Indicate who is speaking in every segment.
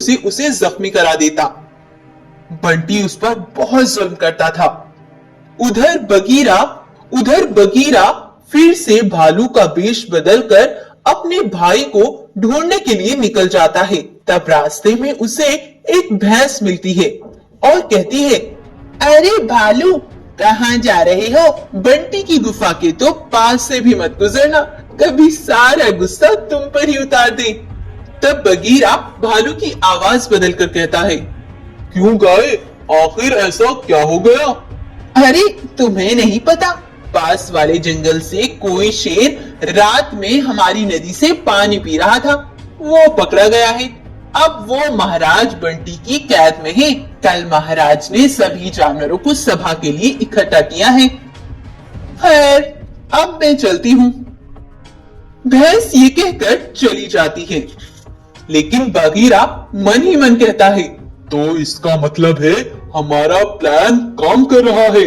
Speaker 1: से उसे जख्मी करा देता। बंटी उस पर बहुत जुल्म करता था। उधर बगीरा फिर से भालू का वेश बदलकर अपने भाई को ढूंढने के लिए निकल जाता है। तब रास्ते में उसे एक भैंस मिलती है और कहती है, अरे भालू, कहाँ जा रहे हो? बंटी की गुफा के तो पास से भी मत गुजरना, कभी सारा गुस्सा तुम पर ही उतार दे। तब बगीरा भालू की आवाज बदलकर कहता है, क्यों गाये, आखिर ऐसा क्या हो गया? अरे तुम्हें नहीं पता, पास वाले जंगल से कोई शेर रात में हमारी नदी से पानी पी रहा था, वो पकड़ा गया है। अब वो महाराज बंटी की कैद में है। कल महाराज ने सभी जानवरों को सभा के लिए इकट्ठा किया है। खैर, अब मैं चलती हूँ। भैंस ये कहकर चली जाती है, लेकिन बगीरा मन ही मन कहता है, तो इसका मतलब है हमारा प्लान काम कर रहा है।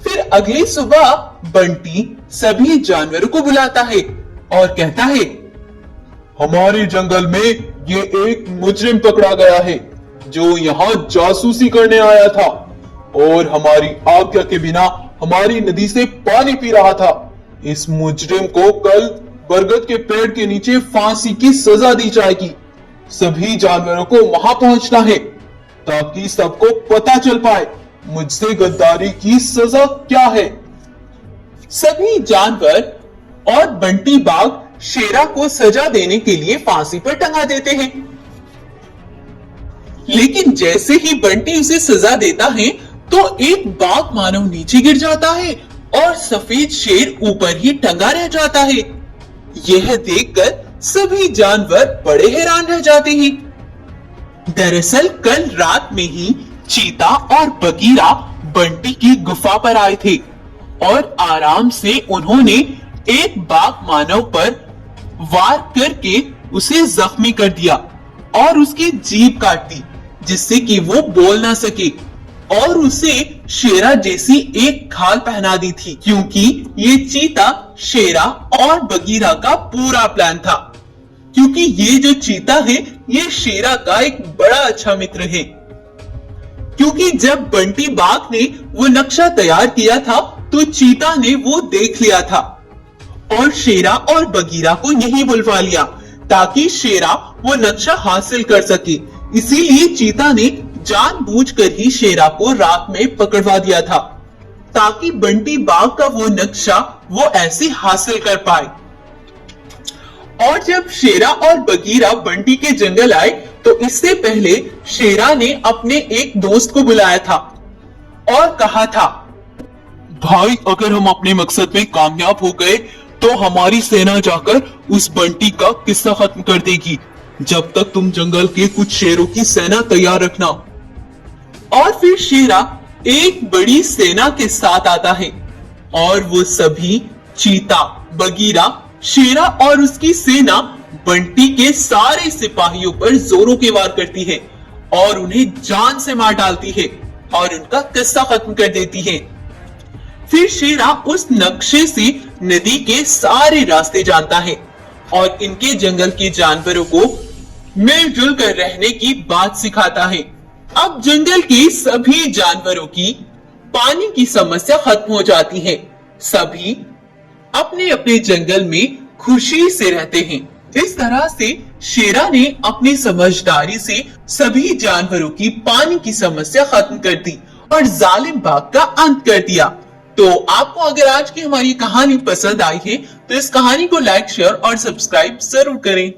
Speaker 1: फिर अगली सुबह बंटी सभी जानवरों को बुलाता है और कहता है, हमारे जंगल में ये एक मुजरिम पकड़ा गया है जो यहाँ जासूसी करने आया था और हमारी आज्ञा के बिना हमारी नदी से पानी पी रहा था। इस मुजरिम को कल बरगद के पेड़ के नीचे फांसी की सजा दी जाएगी। सभी जानवरों को वहां पहुंचना है ताकि सबको पता चल पाए मुझसे गद्दारी की सजा क्या है। सभी जानवर और बंटी बाघ शेरा को सजा देने के लिए फांसी पर टंगा देते हैं। लेकिन जैसे ही बंटी उसे सजा देता है तो एक बाघ मानव नीचे गिर जाता है और सफेद शेर ऊपर ही टंगा रह जाता है। यह देखकर सभी जानवर बड़े हैरान रह जाते हैं। दरअसल कल रात में ही चीता और बगीरा बंटी की गुफा पर आए थे और आराम से उन्होंने एक बाघ मानव पर वार करके उसे जख्मी कर दिया और उसकी जीभ काट दी, जिससे कि वो बोल ना सके, और उसे शेरा जैसी एक खाल पहना दी थी, क्योंकि ये चीता शेरा और बगीरा का पूरा प्लान था। क्योंकि ये जो चीता है ये शेरा का एक बड़ा अच्छा मित्र है। क्योंकि जब बंटी बाघ ने वो नक्शा तैयार किया था तो चीता ने वो देख लिया था और शेरा और बगीरा को यहीं बुलवा लिया ताकि शेरा वो नक्शा हासिल कर सके। इसीलिए चीता ने जानबूझकर ही शेरा को रात में पकड़वा दिया था ताकि बंटी बाघ का वो नक्शा वो ऐसे हासिल कर पाए। और जब शेरा और बगीरा बंटी के जंगल आए तो इससे पहले शेरा ने अपने एक दोस्त को बुलाया था और कहा था, भाई, अगर हम अपने मकसद में कामयाब हो गए तो हमारी सेना जाकर उस बंटी का किस्सा खत्म कर देगी। जब तक तुम जंगल के कुछ शेरों की सेना तैयार रखना। और फिर शेरा एक बड़ी सेना के साथ आता है और वो सभी चीता, बगीरा, शेरा और उसकी सेना बंटी के सारे सिपाहियों पर जोरों के वार करती है और उन्हें जान से मार डालती है और उनका किस्सा खत्म कर देती है। फिर शेरा उस नक्शे से नदी के सारे रास्ते जानता है और इनके जंगल के जानवरों को मिलजुल कर रहने की बात सिखाता है। अब जंगल के सभी जानवरों की पानी की समस्या खत्म हो जाती है। सभी अपने अपने जंगल में खुशी से रहते हैं। इस तरह से शेरा ने अपनी समझदारी से सभी जानवरों की पानी की समस्या खत्म कर दी और जालिम बाघ का अंत कर दिया। तो आपको अगर आज की हमारी कहानी पसंद आई है तो इस कहानी को लाइक, शेयर और सब्सक्राइब जरूर करें।